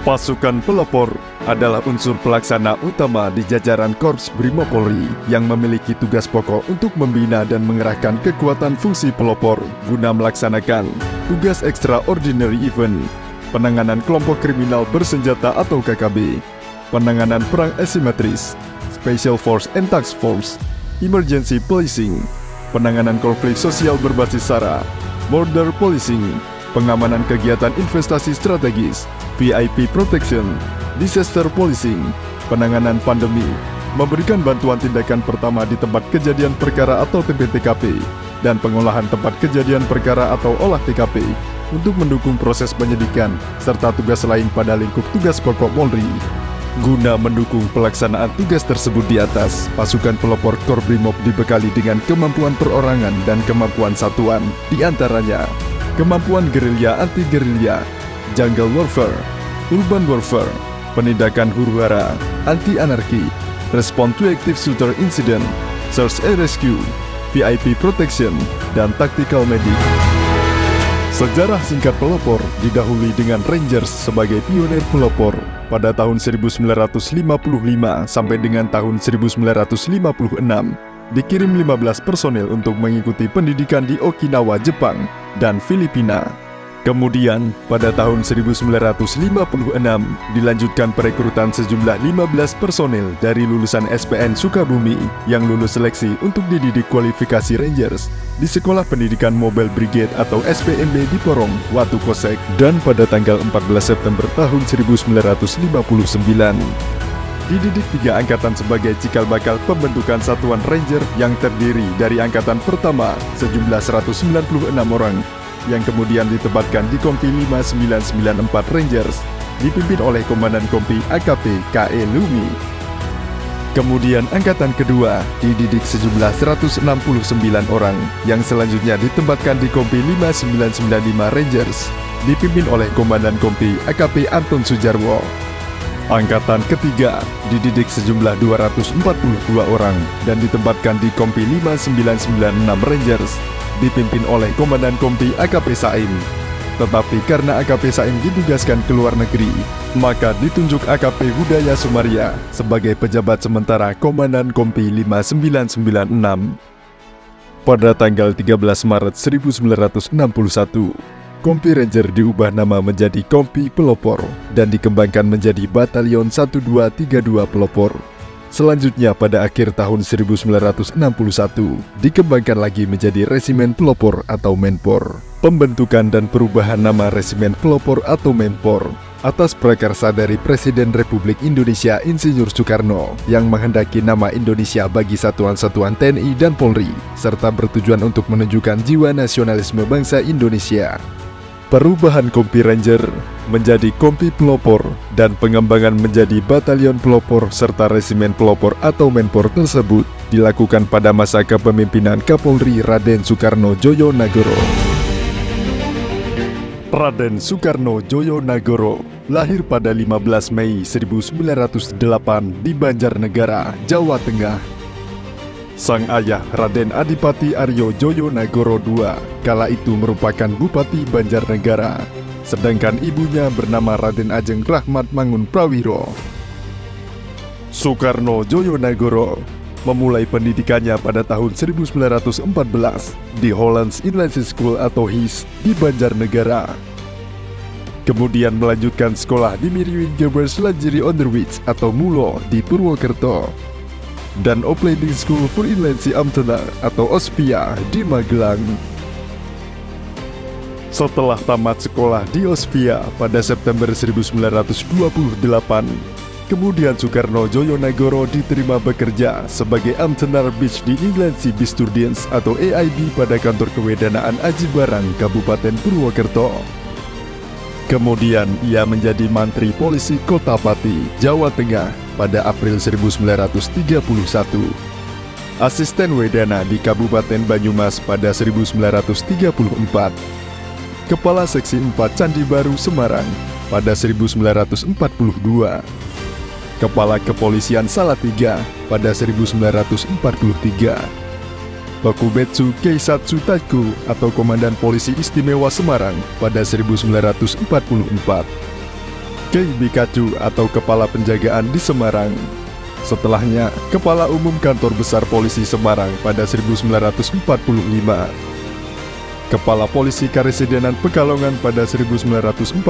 Pasukan pelopor adalah unsur pelaksana utama di jajaran Korps Brimopolri yang memiliki tugas pokok untuk membina dan mengerahkan kekuatan fungsi pelopor guna melaksanakan tugas extraordinary event, penanganan kelompok kriminal bersenjata atau KKB, penanganan perang asimetris, Special Force and Task Force, emergency policing, penanganan konflik sosial berbasis SARA, border policing, pengamanan kegiatan investasi strategis, VIP protection, disaster policing, penanganan pandemi, memberikan bantuan tindakan pertama di tempat kejadian perkara atau TPTKP, dan pengolahan tempat kejadian perkara atau olah TKP untuk mendukung proses penyidikan, serta tugas lain pada lingkup tugas pokok Polri. Guna mendukung pelaksanaan tugas tersebut di atas, pasukan pelopor Korbrimob dibekali dengan kemampuan perorangan dan kemampuan satuan, di antaranya kemampuan gerilya anti-gerilya, jungle warfare, urban warfare, penindakan huru-hara, anti-anarki, respond to active shooter incident, search and rescue, VIP protection, dan tactical medic. Sejarah singkat pelopor didahului dengan Rangers sebagai pionir pelopor pada tahun 1955 sampai dengan tahun 1956. Dikirim 15 personel untuk mengikuti pendidikan di Okinawa, Jepang, dan Filipina. Kemudian, pada tahun 1956, dilanjutkan perekrutan sejumlah 15 personel dari lulusan SPN Sukabumi yang lulus seleksi untuk dididik kualifikasi Rangers di Sekolah Pendidikan Mobile Brigade atau SPMB di Porong, Watu Kosek, dan pada tanggal 14 September tahun 1959. Dididik 3 angkatan sebagai cikal bakal pembentukan satuan Ranger yang terdiri dari angkatan pertama sejumlah 196 orang yang kemudian ditempatkan di Kompi 5994 Rangers dipimpin oleh Komandan Kompi AKP KE Lumi. Kemudian angkatan kedua dididik sejumlah 169 orang yang selanjutnya ditempatkan di Kompi 5995 Rangers dipimpin oleh Komandan Kompi AKP Anton Sujarwo. Angkatan ketiga dididik sejumlah 242 orang dan ditempatkan di Kompi 5996 Rangers dipimpin oleh Komandan Kompi AKP Saim. Tetapi karena AKP Saim ditugaskan ke luar negeri, maka ditunjuk AKP Budaya Sumaria sebagai pejabat sementara Komandan Kompi 5996. Pada tanggal 13 Maret 1961, Kompi Ranger diubah nama menjadi Kompi Pelopor dan dikembangkan menjadi Batalion 1232 Pelopor. Selanjutnya pada akhir tahun 1961, dikembangkan lagi menjadi Resimen Pelopor atau Menpor. Pembentukan dan perubahan nama Resimen Pelopor atau Menpor atas prakarsa dari Presiden Republik Indonesia Insinyur Soekarno yang menghendaki nama Indonesia bagi satuan-satuan TNI dan Polri, serta bertujuan untuk menunjukkan jiwa nasionalisme bangsa Indonesia. Perubahan Kompi Ranger menjadi Kompi Pelopor dan pengembangan menjadi Batalion Pelopor serta Resimen Pelopor atau Menpor tersebut dilakukan pada masa kepemimpinan Kapolri Raden Soekarno Djojonagoro. Raden Soekarno Djojonagoro lahir pada 15 Mei 1908 di Banjarnegara, Jawa Tengah. Sang ayah Raden Adipati Aryo Djojonagoro II kala itu merupakan Bupati Banjarnegara, sedangkan ibunya bernama Raden Ajeng Rahmat Mangun Prawiro. Soekarno Djojonagoro memulai pendidikannya pada tahun 1914 di Hollands Inland School atau HIS di Banjarnegara. Kemudian melanjutkan sekolah di Miriwin Gebers Lanjiri Onderwits atau MULO di Purwokerto dan Opleiding School for Inlandse Ambtenaar atau OSPIA di Magelang. Setelah tamat sekolah di OSPIA pada September 1928, kemudian Soekarno Djojonagoro diterima bekerja sebagai Ambtenaar Beach di Inlandse Bestuurdienst atau AIB pada kantor kewedanaan Aji Barang, Kabupaten Purwokerto. Kemudian ia menjadi Mantri Polisi Kota Pati, Jawa Tengah pada April 1931. Asisten Wedana di Kabupaten Banyumas pada 1934. Kepala Seksi 4 Candi Baru Semarang pada 1942. Kepala Kepolisian Salatiga pada 1943. Bakubetsu Keisatsu Taiku atau Komandan Polisi Istimewa Semarang pada 1944. KB Kacu atau Kepala Penjagaan di Semarang. Setelahnya, Kepala Umum Kantor Besar Polisi Semarang pada 1945. Kepala Polisi Karesidenan Pekalongan pada 1947,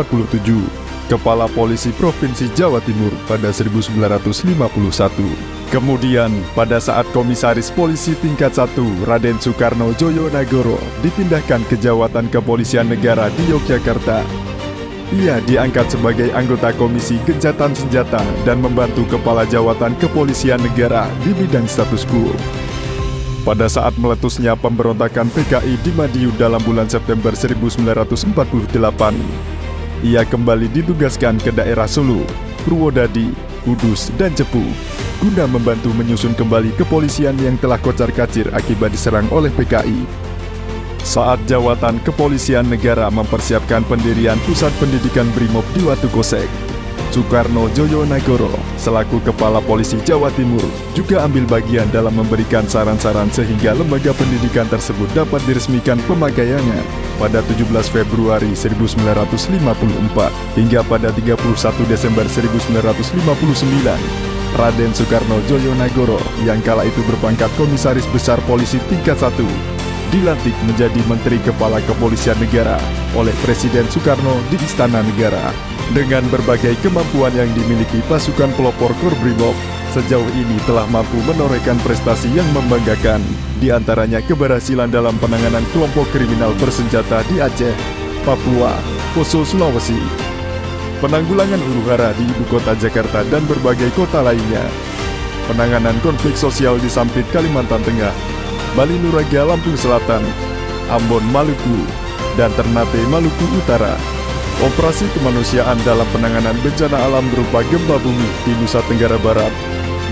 Kepala Polisi Provinsi Jawa Timur pada 1951. Kemudian, pada saat Komisaris Polisi Tingkat 1 Raden Soekarno Djojonegoro dipindahkan ke Jawatan Kepolisian Negara di Yogyakarta, ia diangkat sebagai anggota Komisi Gencatan Senjata dan membantu Kepala Jawatan Kepolisian Negara di bidang status quo. Pada saat meletusnya pemberontakan PKI di Madiun dalam bulan September 1948, ia kembali ditugaskan ke daerah Solo, Purwodadi, Kudus, dan Cepu guna membantu menyusun kembali kepolisian yang telah kocar-kacir akibat diserang oleh PKI. Saat Jawatan Kepolisian Negara mempersiapkan pendirian Pusat Pendidikan Brimob di Watu Kosek, Soekarno Djojonegoro selaku Kepala Polisi Jawa Timur juga ambil bagian dalam memberikan saran-saran sehingga lembaga pendidikan tersebut dapat diresmikan pemakaiannya pada 17 Februari 1954 hingga pada 31 Desember 1959. Raden Soekarno Djojonegoro yang kala itu berpangkat Komisaris Besar Polisi Tingkat 1 dilantik menjadi Menteri Kepala Kepolisian Negara oleh Presiden Soekarno di Istana Negara. Dengan berbagai kemampuan yang dimiliki pasukan pelopor Korbrimob, sejauh ini telah mampu menorehkan prestasi yang membanggakan, di antaranya keberhasilan dalam penanganan kelompok kriminal bersenjata di Aceh, Papua, Poso, Sulawesi, penanggulangan huru-hara di ibu kota Jakarta dan berbagai kota lainnya, penanganan konflik sosial di Sampit, Kalimantan Tengah, Bali Nuraga, Lampung Selatan, Ambon, Maluku, dan Ternate, Maluku Utara. Operasi kemanusiaan dalam penanganan bencana alam berupa gempa bumi di Nusa Tenggara Barat,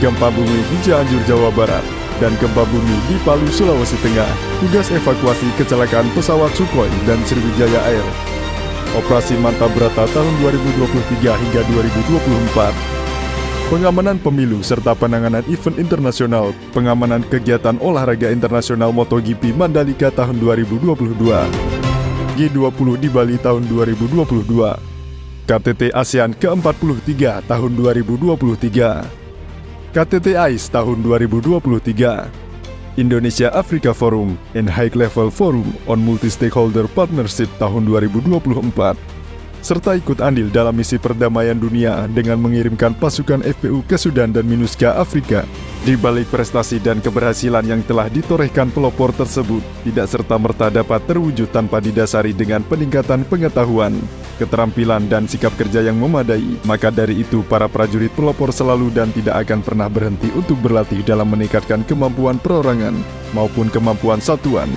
gempa bumi di Cianjur, Jawa Barat, dan gempa bumi di Palu, Sulawesi Tengah. Tugas evakuasi kecelakaan pesawat Sukhoi dan Sriwijaya Air. Operasi Manta Brata tahun 2023 hingga 2024. Pengamanan pemilu serta penanganan event internasional, pengamanan kegiatan olahraga internasional MotoGP Mandalika tahun 2022, G20 di Bali tahun 2022, KTT ASEAN ke-43 tahun 2023, KTT AIS tahun 2023, Indonesia Africa Forum and High Level Forum on Multi-Stakeholder Partnership tahun 2024, serta ikut andil dalam misi perdamaian dunia dengan mengirimkan pasukan FPU ke Sudan dan MINUSCA Afrika. Di balik prestasi dan keberhasilan yang telah ditorehkan pelopor tersebut, tidak serta-merta dapat terwujud tanpa didasari dengan peningkatan pengetahuan, keterampilan, dan sikap kerja yang memadai. Maka dari itu, para prajurit pelopor selalu dan tidak akan pernah berhenti untuk berlatih dalam meningkatkan kemampuan perorangan maupun kemampuan satuan,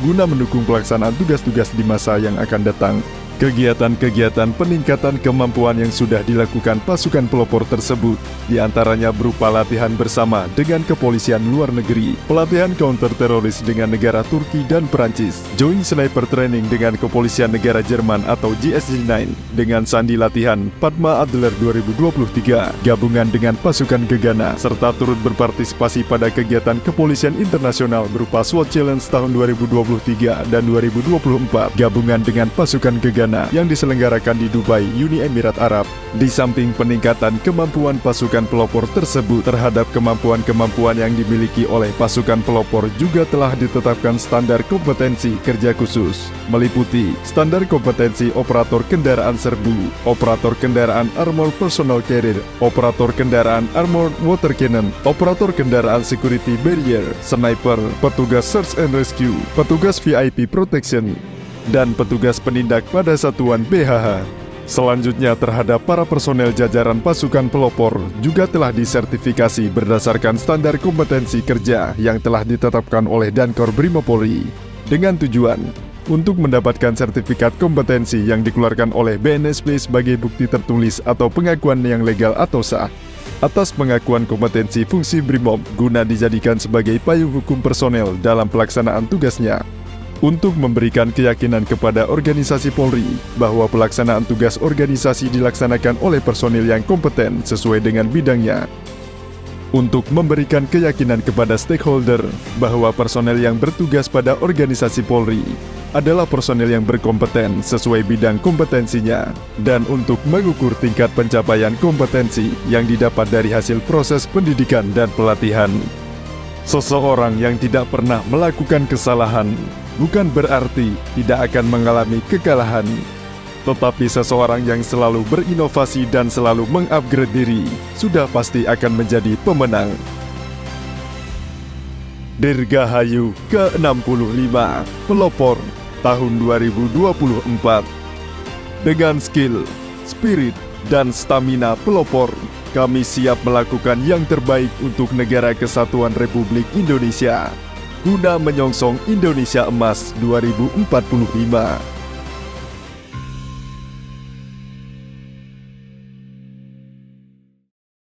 guna mendukung pelaksanaan tugas-tugas di masa yang akan datang. Kegiatan-kegiatan peningkatan kemampuan yang sudah dilakukan pasukan pelopor tersebut, diantaranya berupa latihan bersama dengan kepolisian luar negeri, pelatihan counter teroris dengan negara Turki dan Perancis, Joint Sniper Training dengan kepolisian negara Jerman atau GSG-9, dengan sandi latihan Padma Adler 2023, gabungan dengan pasukan Gegana, serta turut berpartisipasi pada kegiatan kepolisian internasional berupa SWAT Challenge tahun 2023 dan 2024, gabungan dengan pasukan Gegana yang diselenggarakan di Dubai, Uni Emirat Arab. Di samping peningkatan kemampuan pasukan pelopor tersebut terhadap kemampuan-kemampuan yang dimiliki oleh pasukan pelopor juga telah ditetapkan standar kompetensi kerja khusus, meliputi standar kompetensi operator kendaraan serbu, operator kendaraan armor personal carrier, operator kendaraan armored water cannon, operator kendaraan security barrier, sniper, petugas search and rescue, petugas VIP protection, dan petugas penindak pada satuan BHH. Selanjutnya terhadap para personel jajaran pasukan pelopor juga telah disertifikasi berdasarkan standar kompetensi kerja yang telah ditetapkan oleh Dankor Brimopolri dengan tujuan untuk mendapatkan sertifikat kompetensi yang dikeluarkan oleh BNSP sebagai bukti tertulis atau pengakuan yang legal atau sah atas pengakuan kompetensi fungsi Brimob guna dijadikan sebagai payung hukum personel dalam pelaksanaan tugasnya. Untuk memberikan keyakinan kepada organisasi Polri bahwa pelaksanaan tugas organisasi dilaksanakan oleh personil yang kompeten sesuai dengan bidangnya. Untuk memberikan keyakinan kepada stakeholder bahwa personel yang bertugas pada organisasi Polri adalah personil yang berkompeten sesuai bidang kompetensinya. Dan untuk mengukur tingkat pencapaian kompetensi yang didapat dari hasil proses pendidikan dan pelatihan, seseorang yang tidak pernah melakukan kesalahan bukan berarti tidak akan mengalami kekalahan, tetapi seseorang yang selalu berinovasi dan selalu mengupgrade diri sudah pasti akan menjadi pemenang. Dirgahayu ke-65 Pelopor tahun 2024. Dengan skill, spirit, dan stamina pelopor, kami siap melakukan yang terbaik untuk Negara Kesatuan Republik Indonesia guna menyongsong Indonesia Emas 2045.